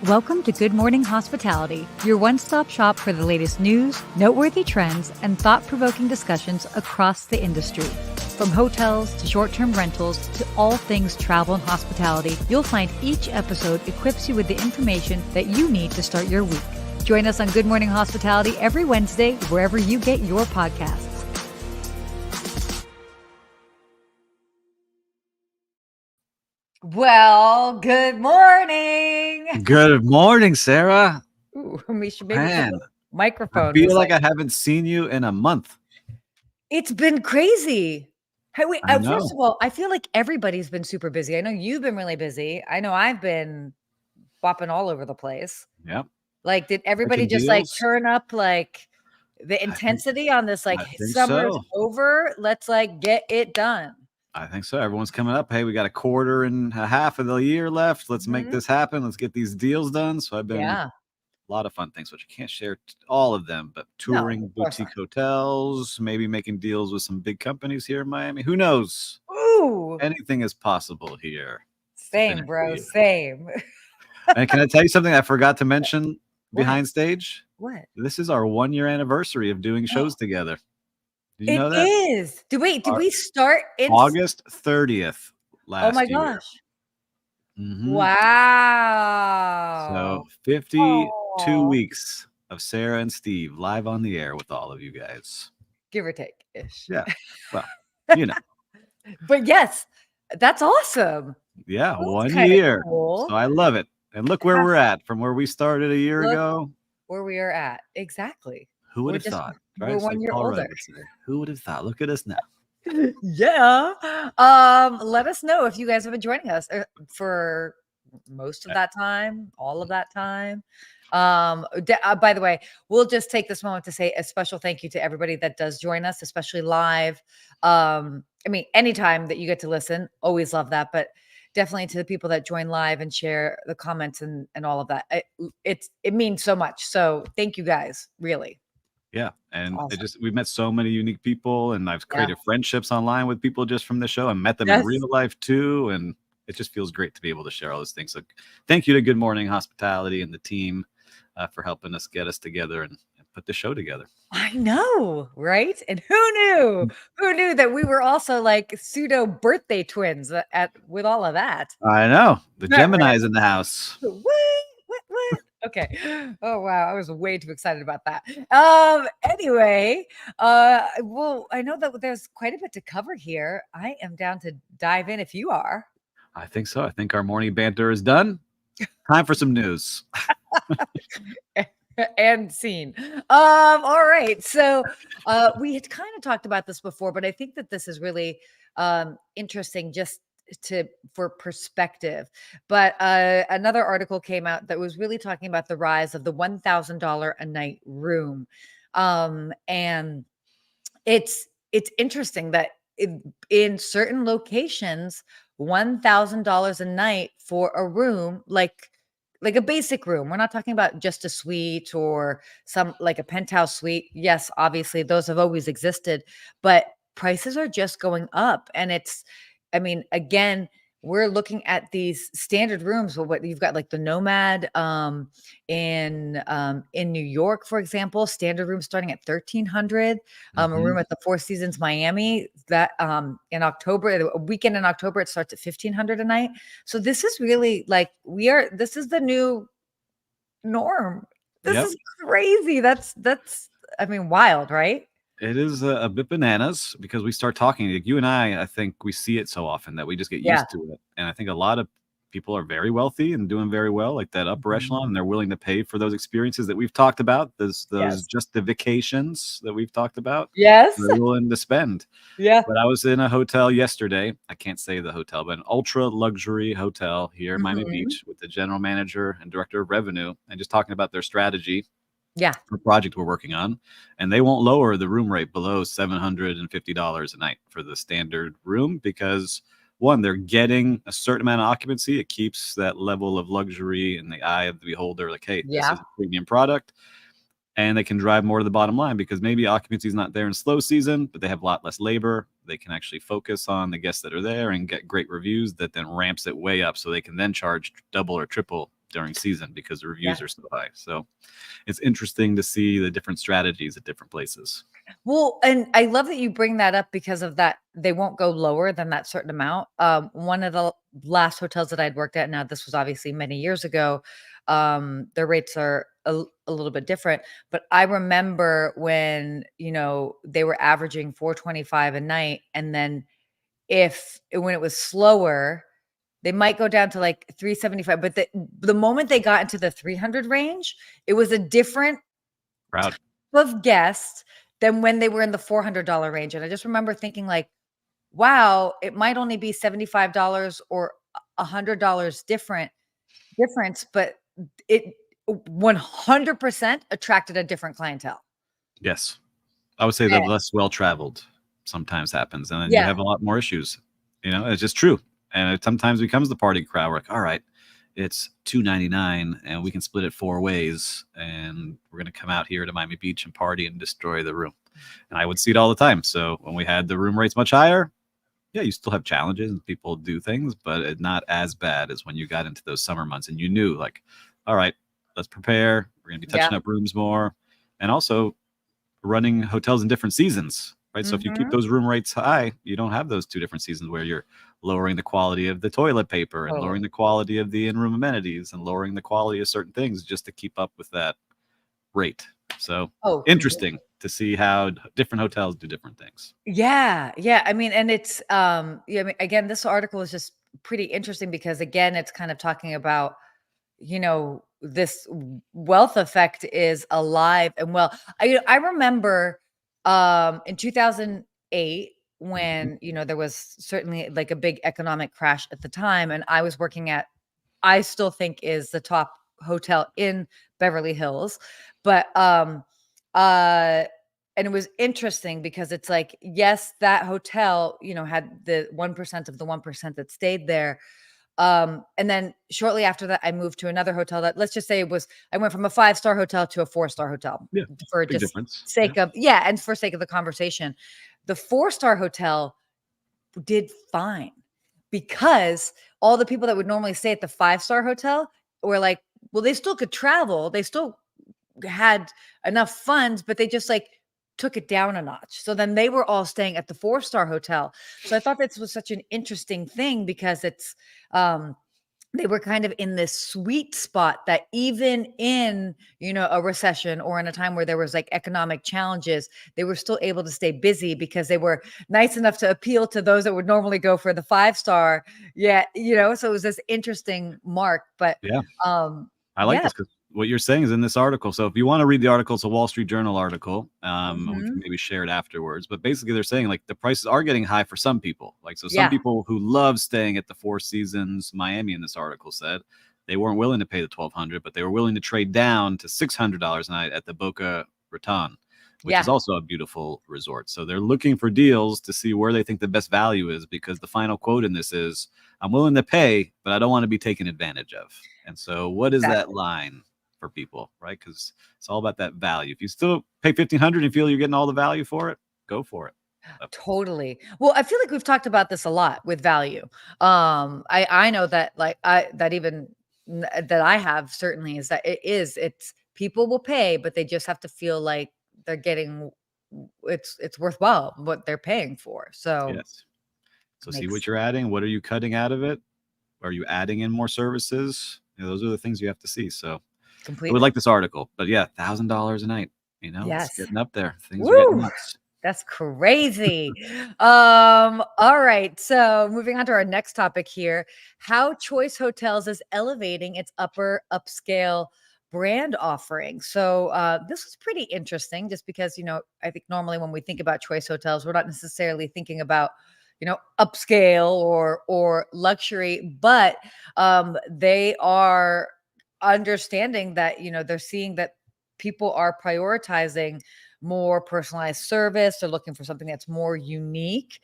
Welcome to Good Morning Hospitality, your one-stop shop for the latest news, noteworthy trends, and thought-provoking discussions across the industry. From hotels to short-term rentals to all things travel and hospitality, you'll find each episode equips you with the information that you need to start your week. Join us on Good Morning Hospitality every Wednesday, wherever you get your podcasts. Well, good morning. Good morning, Sarah. Ooh, we should maybe Man, put the microphone. I feel like I haven't seen you in a month. It's been crazy. Hey, wait, I know. first of all, I feel like everybody's been super busy. I know you've been really busy. I know I've been bopping all over the place. Yep. Like, did everybody Making just like deals. turn up like the intensity on this? Like, I think summer's so. over. Let's like get it done. I think so. Everyone's coming up. Hey, we got a quarter and a half of the year left. Let's make this happen. Let's get these deals done. So I've been a lot of fun things, which I can't share all of them, but touring boutique hotels, maybe making deals with some big companies here in Miami. Who knows? Ooh, anything is possible here. Same, bro. Same. And can I tell you something I forgot to mention behind stage? What? This is our 1-year anniversry of doing shows together. Did you know that? It is. Did we start in August 30th last year? Oh my gosh. Mm-hmm. Wow. So 52 weeks of Sarah and Steve live on the air with all of you guys. Give or take ish. Yeah. Well, you know. But yes, that's awesome. Yeah, that's 1 year. Cool. So I love it. And look where we're at from where we started a year ago. Where we are at. Exactly. Who would have thought? Right? We're 1 year older. Who would have thought? Look at us now. Yeah. Let us know if you guys have been joining us for most of that time, all of that time. By the way, we'll just take this moment to say a special thank you to everybody that does join us, especially live. I mean, anytime that you get to listen, always love that, but definitely to the people that join live and share the comments and all of that. It means so much. So thank you guys, really. Yeah. And we've met so many unique people, and I've created friendships online with people just from the show. I met them in real life too. And it just feels great to be able to share all those things. So thank you to Good Morning Hospitality and the team for helping us get us together and put the show together. I know, right? And who knew that we were also like pseudo birthday twins with all of that. I know. The Gemini's in the house. What? Okay. Oh wow, I was way too excited about that. Anyway, well, I know that there's quite a bit to cover here. I am down to dive in if you are. I think so. I think our morning banter is done. Time for some news. And scene. All right. So we had kind of talked about this before, but I think that this is really interesting just for perspective. But another article came out that was really talking about the rise of the $1,000 a night room. And it's interesting that in certain locations, $1,000 a night for a room, like a basic room. We're not talking about just a suite or some like a penthouse suite. Yes, obviously those have always existed, but prices are just going up. And again, we're looking at these standard rooms. Well, what you've got, like the Nomad in New York, for example, standard room starting at $1,300. A room at the Four Seasons Miami that in October, a weekend in October, it starts at $1,500 a night. So this is really like this is the new norm. This is crazy. That's wild, right? It is a bit bananas because we start talking. Like you and I think we see it so often that we just get used to it. And I think a lot of people are very wealthy and doing very well, like that upper echelon, and they're willing to pay for those experiences that we've talked about. Those just the vacations that we've talked about. Yes. They're willing to spend. Yeah. But I was in a hotel yesterday. I can't say the hotel, but an ultra luxury hotel here in Miami Beach with the general manager and director of revenue and just talking about their strategy. Yeah. For project we're working on, and they won't lower the room rate below $750 a night for the standard room because one, they're getting a certain amount of occupancy. It keeps that level of luxury in the eye of the beholder. Like, hey, this is a premium product, and they can drive more to the bottom line because maybe occupancy is not there in slow season, but they have a lot less labor. They can actually focus on the guests that are there and get great reviews that then ramps it way up, so they can then charge double or triple during season because the reviews Yeah. are so high. So it's interesting to see the different strategies at different places. Well, and I love that you bring that up because of that. They won't go lower than that certain amount. One of the last hotels that I'd worked at, now this was obviously many years ago, their rates are a little bit different. But I remember when, they were averaging 425 a night. And then when it was slower, they might go down to like 375. But the moment they got into the 300 range, it was a different Crowd. of guests than when they were in the $400 range. And I just remember thinking like, wow, it might only be $75 or $100 difference, but it 100% attracted a different clientele. Yes. I would say the Yeah. less well-traveled sometimes happens, and then you Yeah. have a lot more issues. It's just true. And it sometimes becomes the party crowd. We're like, all right, it's $299 and we can split it 4 ways, and we're going to come out here to Miami Beach and party and destroy the room. And I would see it all the time. So when we had the room rates much higher, yeah, you still have challenges and people do things, but it's not as bad as when you got into those summer months and you knew like, all right, let's prepare. We're going to be touching up rooms more. And also running hotels in different seasons, right? So if you keep those room rates high, you don't have those 2 different seasons where you're lowering the quality of the toilet paper and lowering the quality of the in-room amenities and lowering the quality of certain things just to keep up with that rate. So interesting to see how different hotels do different things. Yeah. I mean, and it's again, this article is just pretty interesting because again, it's kind of talking about, this wealth effect is alive and well. I remember in 2008 when, there was certainly like a big economic crash at the time, and I was working at, I still think is the top hotel in Beverly Hills. But and it was interesting because it's like, yes, that hotel, had the 1% of the 1% that stayed there. And then shortly after that, I moved to another hotel that, let's just say I went from a 5-star hotel to a 4-star hotel. Yeah, For big just difference. sake of, and for sake of the conversation. The 4-star hotel did fine because all the people that would normally stay at the 5-star hotel were like, well, they still could travel. They still had enough funds, but they just like took it down a notch. So then they were all staying at the 4-star hotel. So I thought this was such an interesting thing because it's, they were kind of in this sweet spot that even in, a recession or in a time where there was like economic challenges, they were still able to stay busy because they were nice enough to appeal to those that would normally go for the 5-star. Yeah. So it was this interesting mark, but yeah, I like this because what you're saying is in this article. So if you want to read the article, it's a Wall Street Journal article. We can maybe share it afterwards. But basically, they're saying like the prices are getting high for some people. Like some people who love staying at the Four Seasons Miami, in this article said they weren't willing to pay the $1,200, but they were willing to trade down to $600 a night at the Boca Raton, which is also a beautiful resort. So they're looking for deals to see where they think the best value is, because the final quote in this is, "I'm willing to pay, but I don't want to be taken advantage of." And so what is that line for people, right? Because it's all about that value. If you still pay $1,500 and feel you're getting all the value for it, go for it. Totally. Well, I feel like we've talked about this a lot with value. I know that like that I have certainly is that it's people will pay, but they just have to feel like they're getting it's worthwhile what they're paying for. So yes. So see what you're adding. What are you cutting out of it? Are you adding in more services? Those are the things you have to see. So completely. I would like this article, but yeah, $1,000 a night. It's getting up there. Things are getting nuts. That's crazy. All right. So moving on to our next topic here, how Choice Hotels is elevating its upscale brand offering. So this was pretty interesting just because, I think normally when we think about Choice Hotels, we're not necessarily thinking about, upscale or luxury, but they are understanding that, they're seeing that people are prioritizing more personalized service. They're looking for something that's more unique.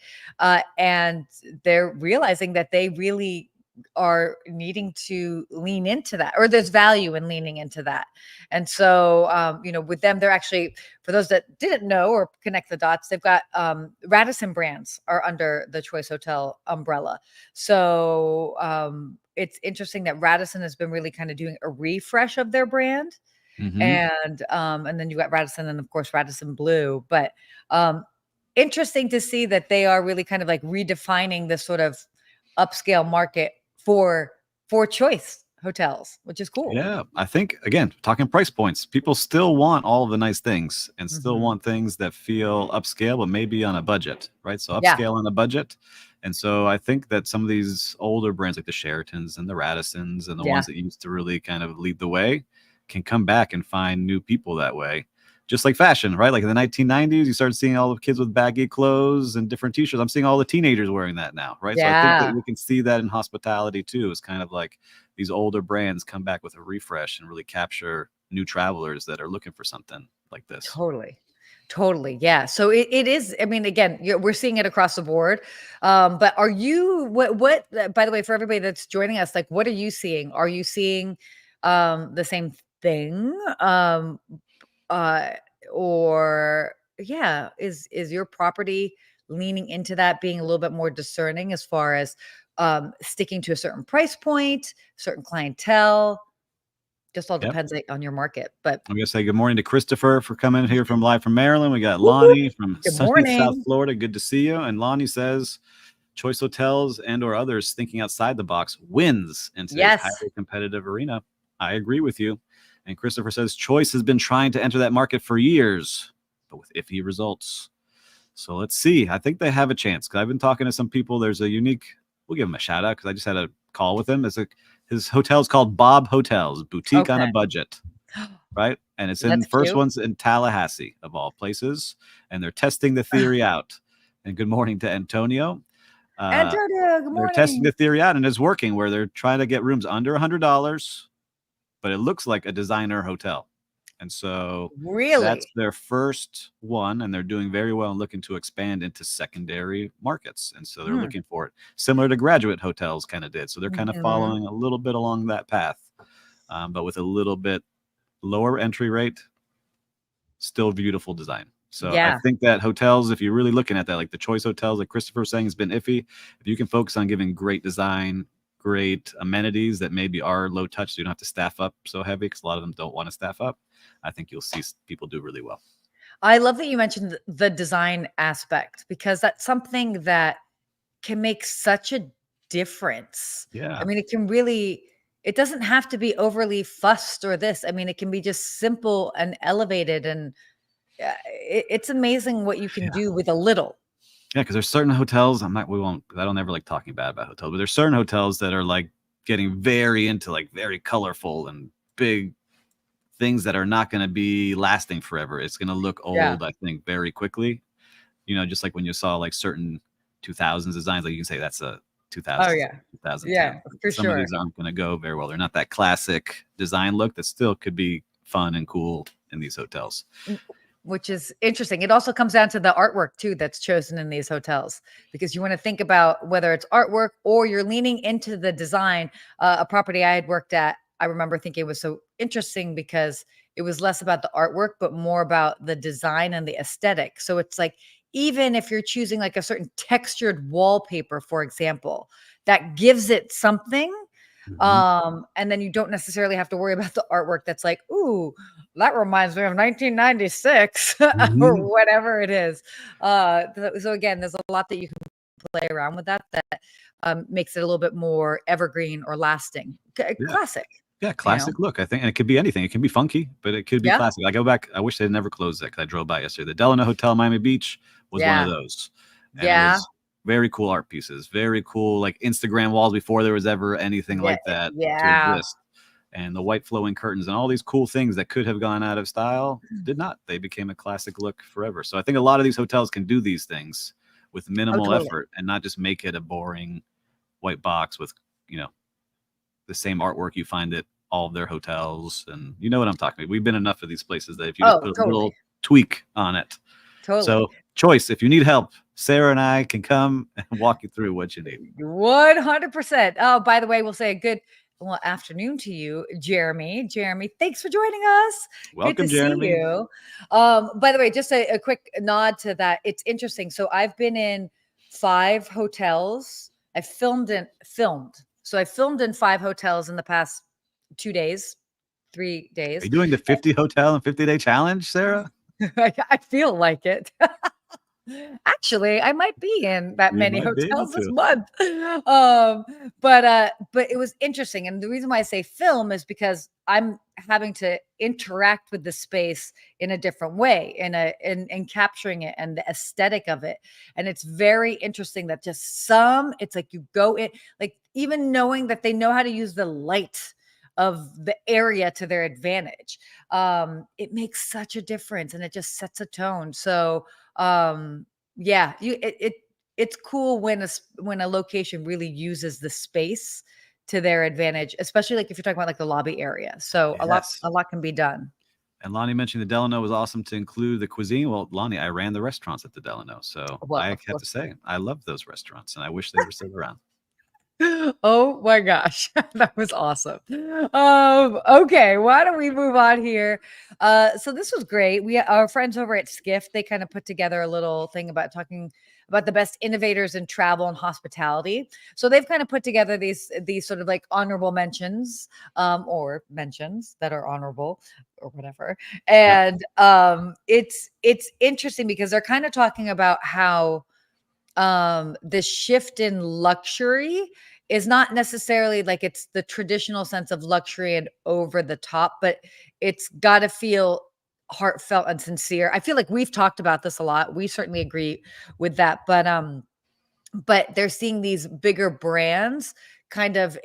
And they're realizing that they really are needing to lean into that, or there's value in leaning into that. And so, with them, they're actually, for those that didn't know or connect the dots, they've got Radisson brands are under the Choice Hotel umbrella. So it's interesting that Radisson has been really kind of doing a refresh of their brand. Mhm. And then you got Radisson, and of course Radisson Blue. But interesting to see that they are really kind of like redefining this sort of upscale market for choice hotels, which is cool. Yeah, I think again, talking price points, people still want all of the nice things and still Mhm. want things that feel upscale, but maybe on a budget, right? So Yeah. upscale on a budget. And so I think that some of these older brands like the Sheratons and the Radissons and the Yeah. ones that used to really kind of lead the way can come back and find new people that way. Just like fashion, right? Like in the 1990s, you started seeing all the kids with baggy clothes and different t-shirts. I'm seeing all the teenagers wearing that now, right? So I think that Yeah. we can see that in hospitality too. It's kind of like these older brands come back with a refresh and really capture new travelers that are looking for something like this. Totally. Totally. Yeah. So it is, I mean, again, we're seeing it across the board. But are you, by the way, for everybody that's joining us, like, what are you seeing? Are you seeing the same thing? Uh, or yeah, is your property leaning into that, being a little bit more discerning as far as sticking to a certain price point, certain clientele? Just all Yep. depends on your market. But I'm gonna say good morning to Christopher for coming here from live from Maryland. We got woo-hoo, Lonnie from good sunny South morning. Florida. Good to see you. And Lonnie says choice hotels and or others thinking outside the box wins in today's Yes. highly competitive arena. I agree with you. And Christopher says choice has been trying to enter that market for years, but with iffy results. So let's see. I think they have a chance because I've been talking to some people. There's a unique, we'll give him a shout out because I just had a call with him. His hotel's called Bob Hotels, boutique on a Okay. budget, right? And it's in That's first cute. one's in Tallahassee of all places, and they're testing the theory out. And good morning to Antonio. Antonio, good They're testing the morning. theory out, and it's working. Where they're trying to get rooms under $100, but it looks like a designer hotel. And so that's Really? their first one, and they're doing very well and looking to expand into secondary markets. And so they're Hmm. looking for it, similar to graduate hotels kind of did. So they're kind of Mhm. following a little bit along that path, but with a little bit lower entry rate, still beautiful design. So I Yeah. think that hotels, if you're really looking at that, like the choice hotels, like Christopher was saying, has been iffy. If you can focus on giving great design, great amenities that maybe are low touch, so you don't have to staff up so heavy because a lot of them don't want to staff up, I think you'll see people do really well. I love that you mentioned the design aspect, because that's something that can make such a difference. I Yeah. mean, it doesn't have to be overly fussed or this. I mean, it can be just simple and elevated, and it's amazing what you can Yeah. do with a little. Yeah. Because there's certain hotels, I don't ever like talking bad about hotels, but there's certain hotels that are like getting very into like very colorful and big things that are not going to be lasting forever. It's going to look Yeah. old, I think, very quickly. Just like when you saw like certain 2000s designs, like you can say that's a Oh 2000, yeah. Yeah, 2010. for Some of sure. these aren't going to go very well. They're not that classic design look that still could be fun and cool in these hotels. Which is interesting. It also comes down to the artwork too that's chosen in these hotels, because you want to think about whether it's artwork or you're leaning into the design. A property I had worked at, I remember thinking it was so interesting because it was less about the artwork, but more about the design and the aesthetic. So it's like, even if you're choosing like a certain textured wallpaper, for example, that gives it something. Mhm. And then you don't necessarily have to worry about the artwork that's like, ooh, that reminds me of 1996 or Mhm. whatever it is. So again, there's a lot that you can play around with that makes it a little bit more evergreen or lasting. Yeah. Classic, Yeah, you know? classic look, I think, and it could be anything. It can be funky, but it could be Yeah. classic. I go back. I wish they'd never closed that because I drove by yesterday. The Delano Hotel, Miami Beach, was one of Yeah. those, and it Yeah. was very cool art pieces, very cool, like Instagram walls before there was ever anything Yeah. like that to Yeah. exist, and the white flowing curtains and all these cool things that could have gone out of style did not. They became a classic look forever. So I think a lot of these hotels can do these things with Oh, minimal totally. effort and not just make it a boring white box with you know the same artwork you find at all of their hotels. And you know what I'm talking about. We've been enough of these places that if you just Oh, put a totally. little tweak on it. Totally. So choice, if you need help, Sarah and I can come and walk you through what you need. 100%. Oh, by the way, we'll say a good afternoon to you, Jeremy. Jeremy, thanks for joining us. Good to Welcome, see Jeremy. you. By the way, just a quick nod to that. It's interesting. So I've been in 5 hotels. I filmed. So I filmed in 5 hotels in the past 2 days, 3 Are days. you doing the 50 hotel and 50-day challenge, Sarah? I feel like it. Actually, I might be in that You many might be able hotels this to. month. But it was interesting. And the reason why I say film is because I'm having to interact with the space in a different way, in capturing it and the aesthetic of it. And it's very interesting that it's like you go in, like even knowing that they know how to use the light of the area to their advantage. It makes such a difference and it just sets a tone. So yeah, it's cool when a location really uses the space to their advantage, especially like if you're talking about like the lobby area. So Yes. a lot can be done. And Lonnie mentioned the Delano was awesome to include the cuisine. Well, Lonnie, I ran the restaurants at the Delano, so Well, I of have to course. say I love those restaurants, and I wish they were still around. Oh my gosh, that was awesome. Okay, why don't we move on here? So this was great. Our friends over at Skiff, they kind of put together a little thing about talking about the best innovators in travel and hospitality. So they've kind of put together these sort of like honorable mentions, or mentions that are honorable or whatever. Yep. And it's interesting because they're kind of talking about how the shift in luxury is not necessarily like it's the traditional sense of luxury and over the top, but it's got to feel heartfelt and sincere. I feel like we've talked about this a lot. We certainly agree with that, but they're seeing these bigger brands kind of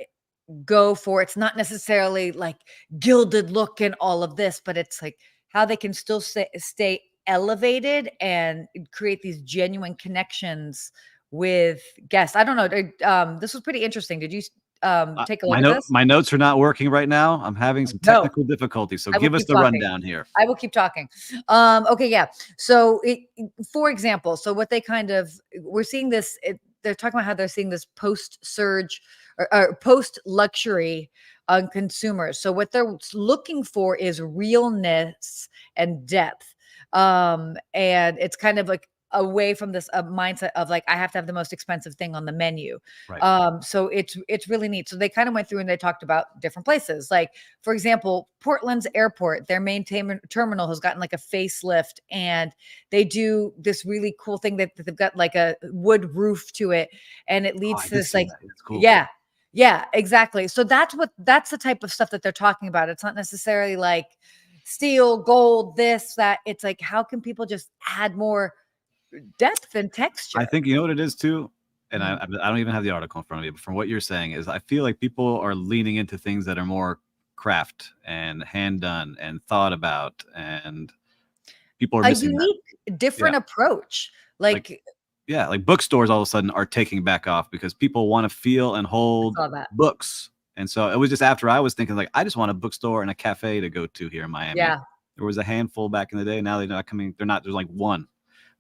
go for, it's not necessarily like gilded look and all of this, but it's like how they can still stay elevated and create these genuine connections with guests. I don't know. This was pretty interesting. Did you take a look at this? My notes are not working right now. I'm having some No, technical difficulties, so I will give us keep the talking. rundown here. I will keep talking. Okay, yeah. So, for example, so what they kind of we're seeing this. They're talking about how they're seeing this post surge or post luxury on consumers. So what they're looking for is realness and depth. And it's kind of like away from this mindset of like I have to have the most expensive thing on the menu. Right. So it's really neat. So they kind of went through and they talked about different places. Like for example, Portland's airport, their main terminal has gotten like a facelift, and they do this really cool thing that they've got like a wood roof to it, and it Oh, leads I to did this see like that. It's cool. yeah, exactly. So that's the type of stuff that they're talking about. It's not necessarily like steel, gold, this, that. It's like how can people just add more depth and texture? I think you know what it is too, and Mhm. I don't even have the article in front of me, but from what you're saying is I feel like people are leaning into things that are more craft and hand done and thought about, and people are A missing that. unique, Yeah, different approach. like Like yeah, like bookstores all of a sudden are taking back off because people want to feel and I hold saw that. books. And so it was just after I was thinking like I just want a bookstore and a cafe to go to here in Miami. Yeah, There was a handful back in the day. Now they're not coming. They're not. There's like one,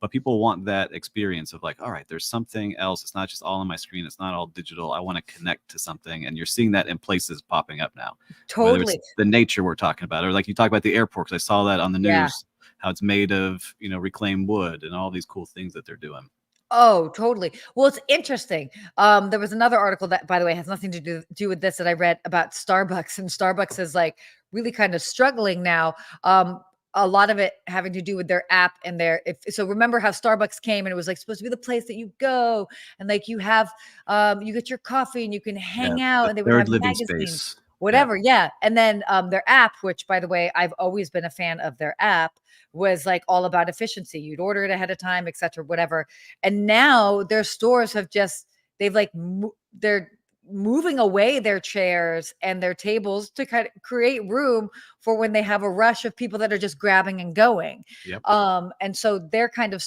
but people want that experience of like, all right, there's something else. It's not just all on my screen. It's not all digital. I want to connect to something, and you're seeing that in places popping up now. Whether it's totally. the nature we're talking about, or like you talk about the airport, 'cause I saw that on the Yeah. news, how it's made of reclaimed wood and all these cool things that they're doing. Oh, totally. Well, it's interesting. There was another article that, by the way, has nothing to do with this that I read about Starbucks, and Starbucks is like really kind of struggling now. A lot of it having to do with their app and so remember how Starbucks came and it was like supposed to be the place that you go and like you get your coffee and you can Yeah, hang out the and they would third have living magazines, space. Yeah. whatever. Yeah. And then their app, which by the way, I've always been a fan of their app, was like all about efficiency. You'd order it ahead of time, et cetera, whatever. And now their stores have they've like they're moving away their chairs and their tables to kind of create room for when they have a rush of people that are just grabbing and going. Yep. And so they're kind of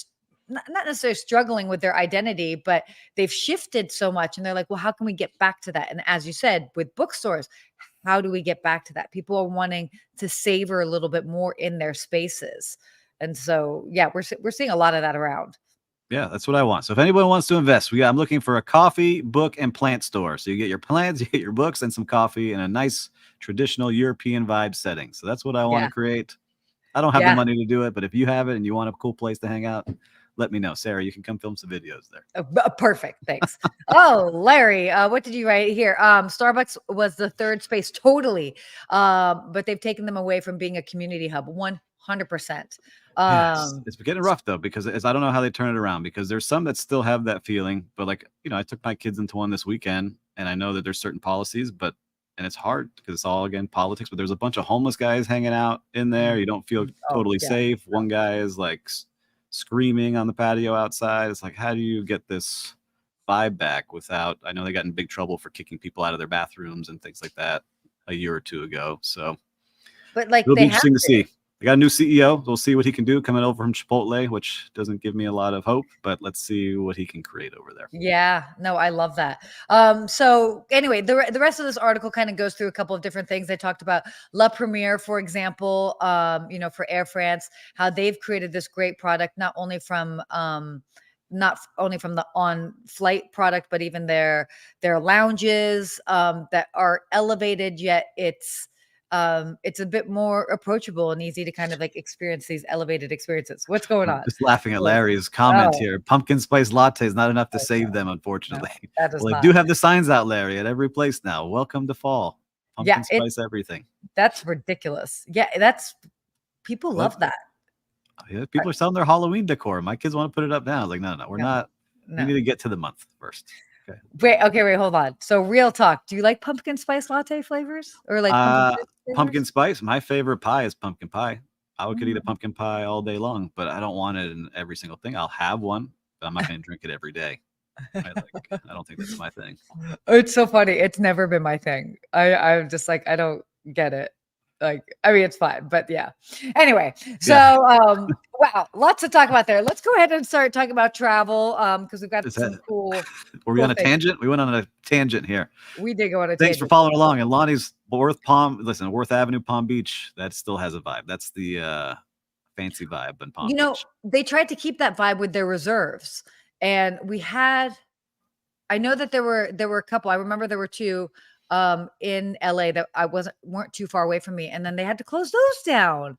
not necessarily struggling with their identity, but they've shifted so much and they're like, well, how can we get back to that? And as you said, with bookstores, how do we get back to that? People are wanting to savor a little bit more in their spaces. And so, yeah, we're seeing a lot of that around. Yeah, that's what I want. So if anyone wants to invest, I'm looking for a coffee, book, and plant store. So you get your plants, you get your books, and some coffee in a nice traditional European vibe setting. So that's what I want to Yeah. create. I don't have the Yeah. money to do it, but if you have it and you want a cool place to hang out, let me know. Sarah, you can come film some videos there. Perfect. Thanks. Oh, Larry, what did you write here? Starbucks was the third space totally. But they've taken them away from being a community hub 100%. Yes, it's getting rough though because I don't know how they turn it around because there's some that still have that feeling, but like I took my kids into one this weekend, and I know that there's certain policies, and it's hard because it's all again politics. But there's a bunch of homeless guys hanging out in there. You don't feel Oh, totally yeah. safe. One guy is like screaming on the patio outside. It's like, how do you get this vibe back without? I know they got in big trouble for kicking people out of their bathrooms and things like that a year or two ago. So But like it'll be they have interesting to see. They got a new CEO. We'll see what he can do coming over from Chipotle, which doesn't give me a lot of hope, but let's see what he can create over there. Yeah, no, I love that. So anyway, the rest of this article kind of goes through a couple of different things. They talked about La Premiere, for example, for Air France, how they've created this great product, not only from the on-flight product, but even their lounges that are elevated, yet it's a bit more approachable and easy to kind of like experience these elevated experiences. What's going I'm on? just laughing at Larry's comment Oh, here. Pumpkin spice latte is not enough to no, save them, no, unfortunately. that is Well, they not. do have the signs out, Larry, at every place now. Welcome to fall. Yeah, Pumpkin spice everything. that's ridiculous. Yeah, people But love that. yeah, people are selling their Halloween decor. My kids want to put it up now. I was like, no, we're No, not. We no. need to get to the month first. Okay. Wait, hold on. So real talk. Do you like pumpkin spice latte flavors or like pumpkin spice Pumpkin flavors? spice. My favorite pie is pumpkin pie. Could eat a Mm. pumpkin pie all day long, but I don't want it in every single thing. I'll have one, but I'm not going to drink it every day. I don't think that's my thing. It's so funny. It's never been my thing. I'm just like, I don't get it. Like, I mean, it's fine, but yeah. Anyway, so Yeah. wow, lots to talk about there. Let's go ahead and start talking about travel. Because we've got Is some that cool Were we on a things. tangent? We went on a tangent here. We did go on a Thanks for tangent. following along. And Lonnie's Worth Avenue, Palm Beach. That still has a vibe. That's the fancy vibe in Palm Beach. They tried to keep that vibe with their reserves. And I know that there were a couple. I remember there were two in LA that weren't too far away from me. And then they had to close those down.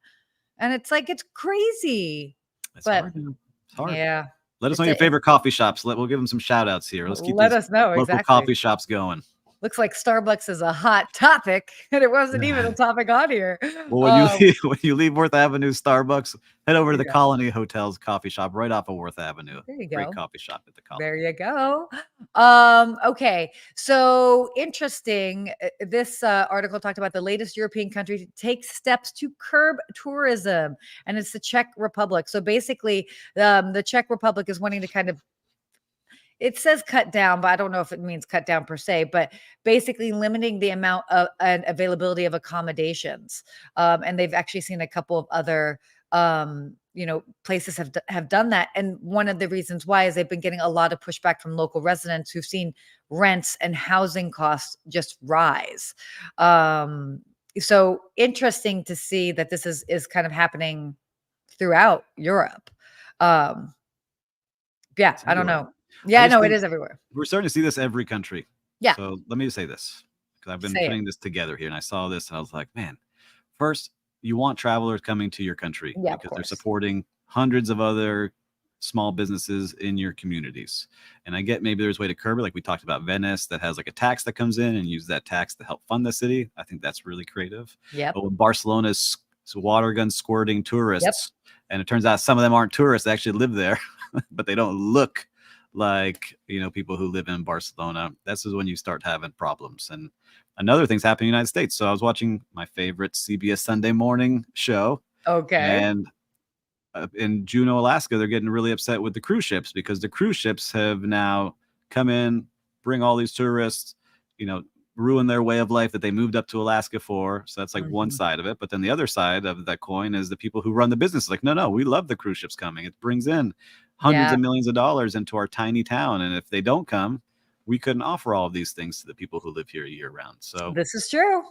And it's like it's crazy. It's But hard. It's hard. yeah. Let us know your favorite coffee shops. We'll give them some shout outs here. Let's keep Let these us know local exactly. coffee shops going. Looks like Starbucks is a hot topic, and it wasn't even a topic on here. Well, when you leave Worth Avenue Starbucks, head over to the Yeah. Colony Hotel's coffee shop right off of Worth Avenue. There you Great go. coffee shop at the Colony. There you go. Okay. So interesting. This article talked about the latest European country to take steps to curb tourism, and it's the Czech Republic. So basically, the Czech Republic is wanting to kind of, it says cut down, but I don't know if it means cut down per se, but basically limiting the amount of and availability of accommodations. And they've actually seen a couple of other places have done that. And one of the reasons why is they've been getting a lot of pushback from local residents who've seen rents and housing costs just rise. So interesting to see that this is kind of happening throughout Europe. Yeah, I don't know. Yeah, no, it is everywhere. We're starting to see this every country. Yeah. So let me just say this, because I've been Say it. putting this together here, and I saw this, and I was like, man, first, you want travelers coming to your country Yeah, of because they're course. supporting hundreds of other small businesses in your communities. And I get maybe there's a way to curb it, like we talked about Venice, that has like a tax that comes in and use that tax to help fund the city. I think that's really creative. Yep. But when Barcelona's water gun squirting tourists, and it turns out some of them aren't tourists, they actually live there, but they don't look like people who live in Barcelona. This is when you start having problems. And another thing's happening in the United States. So I was watching my favorite CBS Sunday morning show. Okay. And in Juneau, Alaska, they're getting really upset with the cruise ships because the cruise ships have now come in, bring all these tourists, ruin their way of life that they moved up to Alaska for. So that's like one side of it. But then the other side of that coin is the people who run the business. Like, no, we love the cruise ships coming. It brings in hundreds of millions of dollars into our tiny town. And if they don't come, we couldn't offer all of these things to the people who live here year round. So this is true.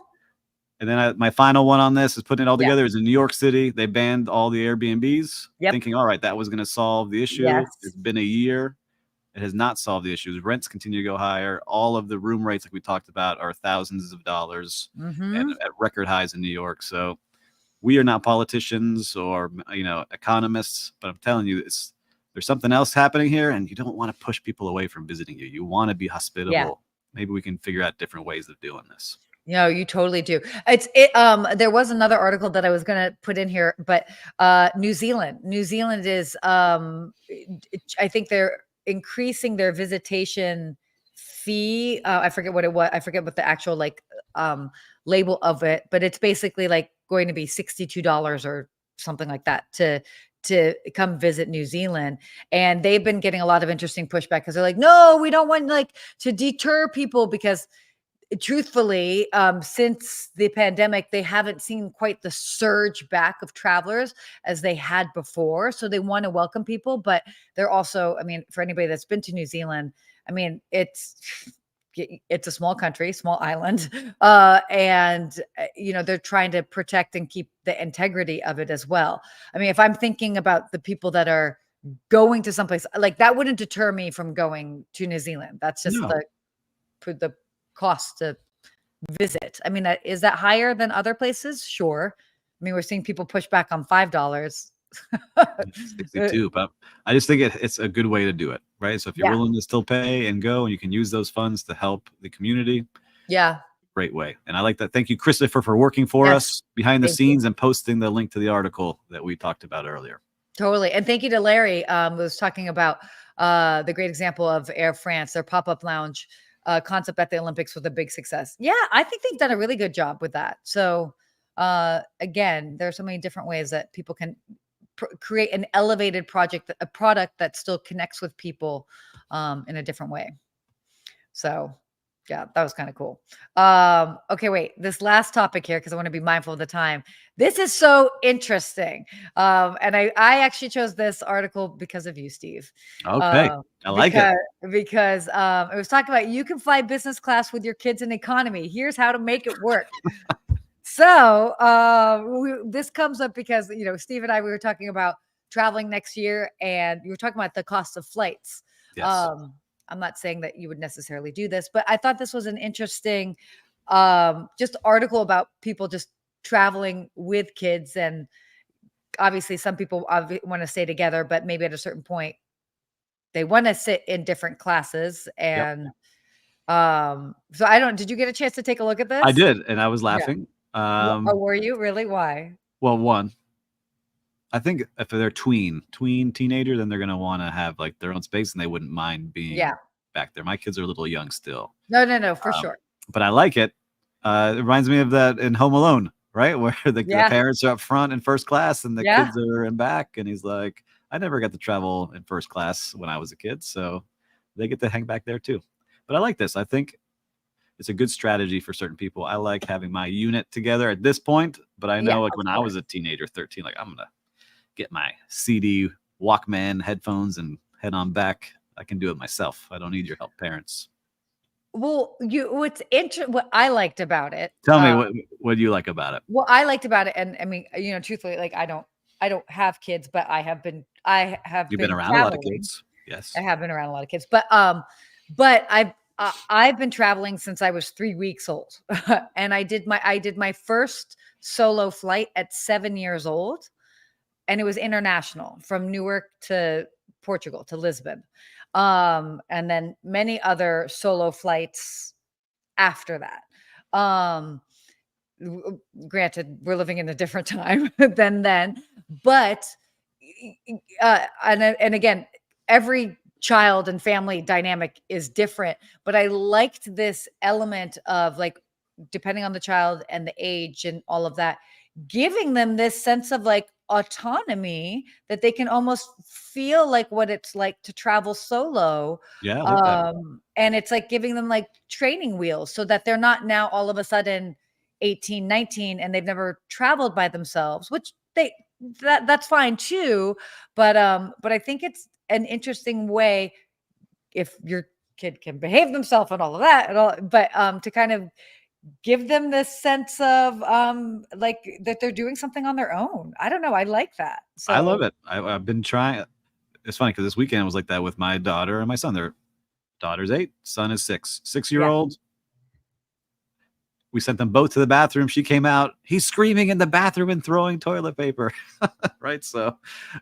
And then my final one on this is putting it all Yeah. together is in New York City. They banned all the Airbnbs, Yep. thinking, all right, that was going to solve the issue. Yes. It's been a year. It has not solved the issues. Rents continue to go higher. All of the room rates, like we talked about, are thousands of dollars and at record highs in New York. So we are not politicians or economists, but I'm telling you, there's something else happening here, and you don't want to push people away from visiting you. You want to be hospitable. Yeah. Maybe we can figure out different ways of doing this. No, you totally do. There was another article that I was going to put in here, but New Zealand is I think they're increasing their visitation fee. I forget what it was. I forget what the actual label of it, but it's basically like going to be $62 or something like that to come visit New Zealand. And they've been getting a lot of interesting pushback because they're like, no, we don't want to deter people, because truthfully, since the pandemic, they haven't seen quite the surge back of travelers as they had before. So they want to welcome people, but they're also, I mean, for anybody that's been to New Zealand, I mean, it's a small country, small island, and they're trying to protect and keep the integrity of it as well. I mean, if I'm thinking about the people that are going to someplace like that, wouldn't deter me from going to New Zealand. That's just the cost to visit. I mean, is that higher than other places? Sure. I mean, we're seeing people push back on $5. 62, but I just think it's a good way to do it, right? So if you're willing to still pay and go, and you can use those funds to help the community, great way. And I like that. Thank you, Christopher, for working for us behind the scenes and posting the link to the article that we talked about earlier. Totally. And thank you to Larry, who was talking about the great example of Air France, their pop-up lounge concept at the Olympics with a big success. Yeah, I think they've done a really good job with that. So again, there are so many different ways that people can create an elevated a product that still connects with people in a different way. So yeah, that was kind of cool. Okay, wait, this last topic here, because I want to be mindful of the time. This is so interesting. And I actually chose this article because of you, Steve. Okay. I like it. Because it was talking about you can fly business class with your kids in economy. Here's how to make it work. So this comes up because, Steve and I, we were talking about traveling next year, and you were talking about the cost of flights. Yes. I'm not saying that you would necessarily do this, but I thought this was an interesting just article about people just traveling with kids. And obviously some people want to stay together, but maybe at a certain point they want to sit in different classes. And so did you get a chance to take a look at this? I did, and I was laughing. Were you really? Why? Well, one, I think if they're tween teenager, then they're going to want to have like their own space, and they wouldn't mind being back there. My kids are a little young still. No, for sure. But I like it. It reminds me of that in Home Alone, right? Where the parents are up front in first class and the kids are in back. And he's like, I never got to travel in first class when I was a kid. So they get to hang back there too. But I like this. I think it's a good strategy for certain people. I like having my unit together at this point, but I know when I was a teenager, 13, like I'm going to get my CD Walkman headphones and head on back. I can do it myself. I don't need your help, parents. Well, what I liked about it. Tell me what do you like about it? What I liked about it, and I mean, truthfully, like I don't have kids, but You've been around a lot of kids. Yes. I have been around a lot of kids, but I've been traveling since I was 3 weeks old. And I did my first solo flight at 7 years old. And it was international from Newark to Portugal to Lisbon. And then many other solo flights after that. Granted, we're living in a different time than then, but and again, every child and family dynamic is different, but I liked this element of like, depending on the child and the age and all of that, giving them this sense of like autonomy that they can almost feel like what it's like to travel solo. Yeah. I like that. And it's like giving them like training wheels so that they're not now all of a sudden 18, 19, and they've never traveled by themselves, which that's fine too. But I think it's an interesting way if your kid can behave themselves and all of that, but to kind of give them this sense of like that they're doing something on their own. I don't know. I like that. I love So it. I've been trying. It's funny because this weekend was like that with my daughter and my son. Their daughter's 8, son is 6. 6-year yeah. old. We sent them both to the bathroom. She came out. He's screaming in the bathroom and throwing toilet paper. Right. So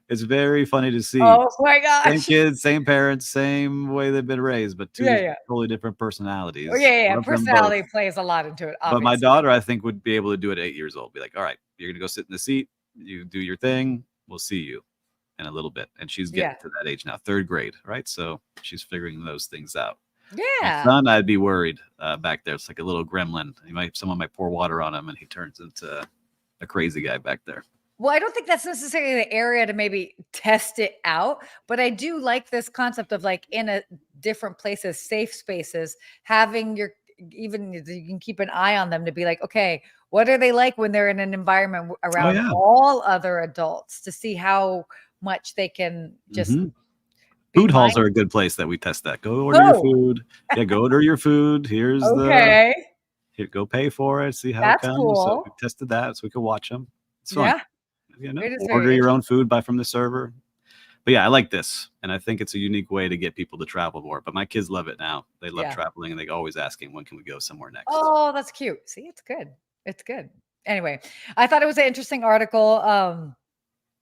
it's very funny to see. Oh my Same gosh. kids, same parents, same way they've been raised, but Yeah, two yeah. totally different Oh, personalities. yeah, yeah. Love them both. Personality plays a lot into it, But my obviously. daughter, I think, would be able to do it at 8 years old. Be like, all right, you're gonna go sit in the seat. You do your thing. We'll see you in a little bit. And she's getting Yeah. to that age now, 3rd grade, right? So she's figuring those things out. My Yeah. son, I'd be worried back there. It's like a little gremlin. Someone might pour water on him, and he turns into a crazy guy back there. Well, I don't think that's necessarily the area to maybe test it out, but I do like this concept of like in a different places, safe spaces, having your even you can keep an eye on them to be like, okay, what are they like when they're in an environment Oh around yeah. all other adults to see how much they can just Hmm. be Food halls mindful. are a good place that we test that. Go order your Oh, food. Yeah, go order your food. Here's the okay. here. Go pay for it. See how it That's comes. So we cool. tested that, so we could watch them. It's fun. Yeah, it is very Order your own interesting. food, buy from the server. But yeah, I like this, and I think it's a unique way to get people to travel more. But my kids love it now. They love Yeah. traveling, and they always asking, when can we go somewhere next? Oh, that's cute. See, it's good. It's good. Anyway, I thought it was an interesting article.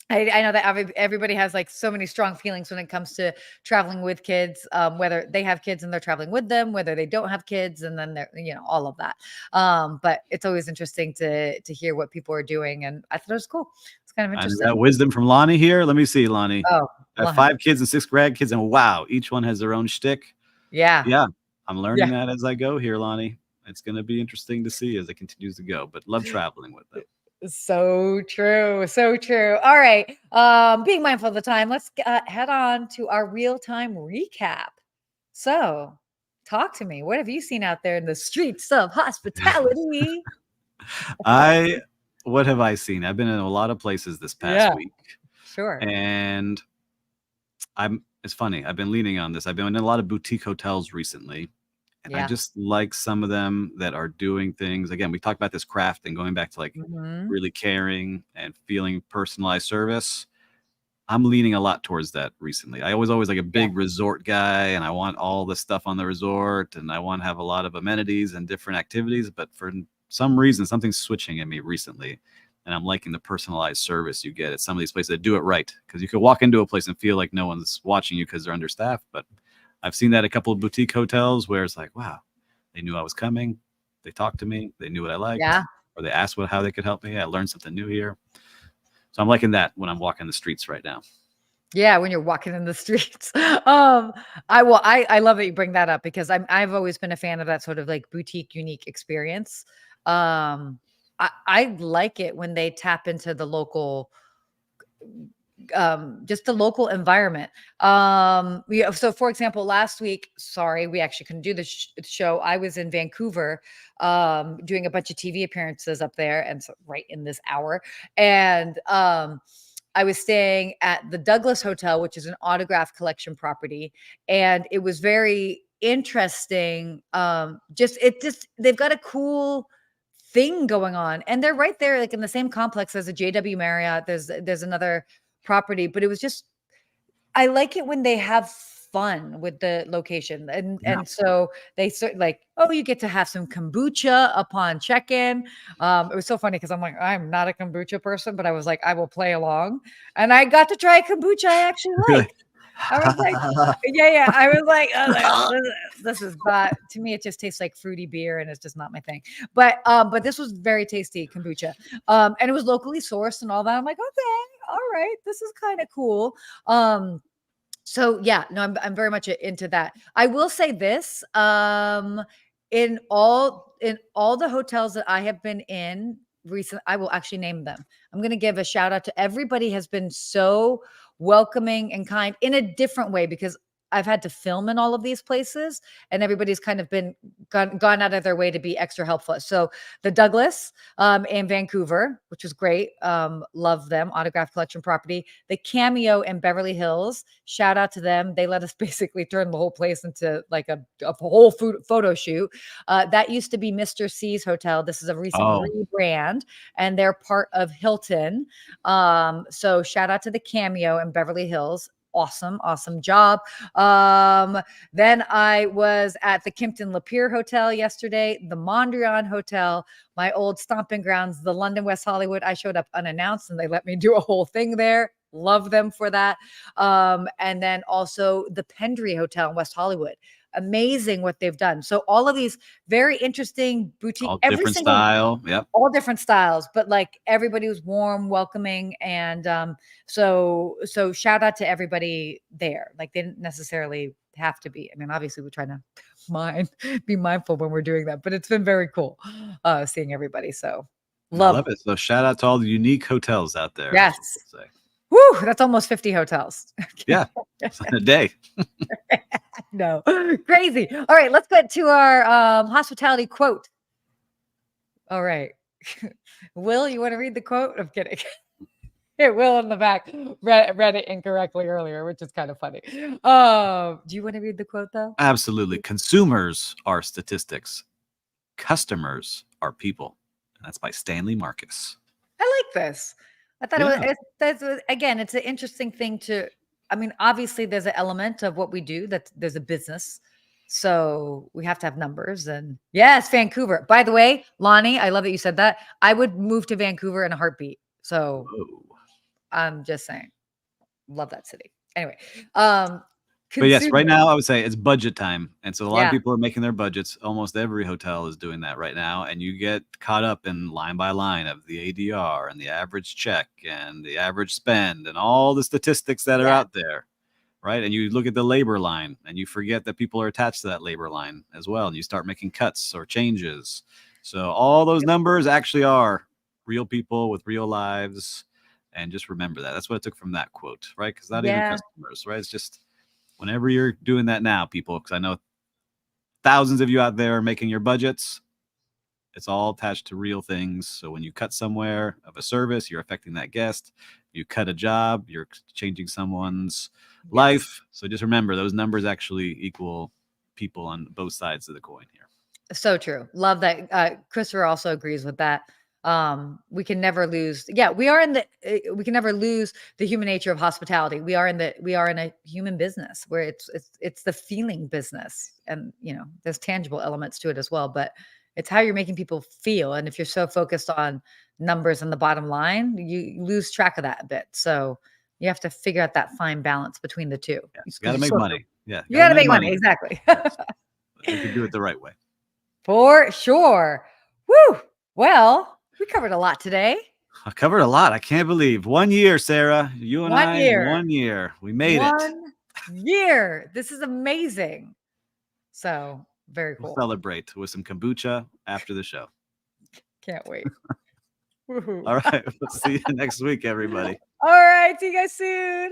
I know that everybody has like so many strong feelings when it comes to traveling with kids, whether they have kids and they're traveling with them, whether they don't have kids, and then they're, all of that. But it's always interesting to hear what people are doing, and I thought it was cool. It's kind of And we interesting. got wisdom from Lonnie here. Let me see, Lonnie. Oh, I have Lonnie. 5 kids and 6 grandkids, and wow, each one has their own shtick. Yeah, Yeah, I'm learning yeah. that as I go here, Lonnie. It's going to be interesting to see as it continues to go, but love traveling with them. So true. So true. All right. Being mindful of the time, let's head on to our real-time recap. So, talk to me. What have you seen out there in the streets of hospitality? What have I seen? I've been in a lot of places this past Yeah, week, sure. and it's funny. I've been leaning on this. I've been in a lot of boutique hotels recently, and I Yeah. just like some of them that are doing things. Again, we talked about this craft and going back to like Mhm. really caring and feeling personalized service. I'm leaning a lot towards that recently. I was always like a Yeah. big resort guy, and I want all the stuff on the resort, and I want to have a lot of amenities and different activities. But for some reason, something's switching in me recently, and I'm liking the personalized service you get at some of these places that do it right. Because you could walk into a place and feel like no one's watching you because they're understaffed. But I've seen that at a couple of boutique hotels where it's like, wow, they knew I was coming. They talked to me. They knew what I liked, Yeah. or they asked how they could help me. I learned something new here. So I'm liking that when I'm walking the streets right now. Yeah, when you're walking in the streets. I love that you bring that up because I've always been a fan of that sort of like boutique unique experience. I like it when they tap into the local just the local environment. So for example, last week, sorry, we actually couldn't do the show. I was in Vancouver doing a bunch of TV appearances up there, and so right in this hour. And I was staying at the Douglas Hotel, which is an autograph collection property, and it was very interesting. Just they've got a cool thing going on, and they're right there, like in the same complex as a JW Marriott. There's another property, but it was just I like it when they have fun with the location, and Yeah. so they like, oh, you get to have some kombucha upon check-in. It was so funny because I'm like, I'm not a kombucha person, but I was like, I will play along, and I got to try kombucha I actually like. I was like, yeah, yeah. Oh, this is bad. To me, it just tastes like fruity beer, and it's just not my thing. But this was very tasty kombucha, and it was locally sourced and all that. I'm like, okay, all right, this is kind of cool. So yeah, no, I'm very much into that. I will say this, in all the hotels that I have been in recent, I will actually name them. I'm going to give a shout out to everybody has been so welcoming and kind in a different way because I've had to film in all of these places, and everybody's kind of been gone out of their way to be extra helpful. So the Douglas in Vancouver, which was great. Love them. Autograph collection property. The Cameo in Beverly Hills. Shout out to them. They let us basically turn the whole place into like a whole photo shoot. That used to be Mr. C's hotel. This is a recent rebrand, and they're part of Hilton. So shout out to the Cameo in Beverly Hills. Awesome job. Then I was at the Kimpton Lapeer Hotel yesterday, the Mondrian Hotel, my old stomping grounds, the London West Hollywood. I showed up unannounced and they let me do a whole thing there. Love them for that. And then also the Pendry Hotel in West Hollywood. Amazing what they've done. So all of these very interesting boutique, all different style. Yep. All different styles, but like everybody was warm, welcoming. And so shout out to everybody there. Like they didn't necessarily have to be. I mean, obviously we're trying to be mindful when we're doing that, but it's been very cool seeing everybody. So love it. So shout out to all the unique hotels out there. Yes. Woo, that's almost 50 hotels. Yeah. A day. No, crazy. All right, let's get to our hospitality quote. All right. Will, you want to read the quote? I'm kidding. It Will in the back read it incorrectly earlier, which is kind of funny. Do you want to read the quote though? Absolutely. Consumers are statistics. Customers are people. And that's by Stanley Marcus. I like this. I thought again, it's an interesting thing to, I mean, obviously there's an element of what we do that there's a business. So we have to have numbers. And yes, Vancouver. By the way, Lonnie, I love that you said that. I would move to Vancouver in a heartbeat. So I'm just saying, love that city. Anyway, but yes, right now I would say it's budget time. And so a lot of people are making their budgets. Almost every hotel is doing that right now. And you get caught up in line by line of the ADR and the average check and the average spend and all the statistics that are out there. Right. And you look at the labor line and you forget that people are attached to that labor line as well. And you start making cuts or changes. So all those numbers actually are real people with real lives. And just remember that. That's what I took from that quote. Right. Because not even customers. Right. It's just whenever you're doing that now, people, because I know thousands of you out there are making your budgets. It's all attached to real things. So when you cut somewhere of a service, you're affecting that guest. You cut a job, you're changing someone's life. So just remember, those numbers actually equal people on both sides of the coin here. So true. Love that. Christopher also agrees with that. We can never lose. Yeah, we can never lose the human nature of hospitality. We are in a human business where it's the feeling business, and there's tangible elements to it as well, but it's how you're making people feel. And if you're so focused on numbers and the bottom line, you lose track of that a bit. So you have to figure out that fine balance between the two. You got to make money. Yeah. You got to make money. Exactly. Yes. You can do it the right way. For sure. Woo. Well, we covered a lot today. I covered a lot. I can't believe 1 year, Sarah. You and I, 1 year. We made it. 1 year. This is amazing. So very cool. We'll celebrate with some kombucha after the show. Can't wait. All right. We'll see you next week, everybody. All right. See you guys soon.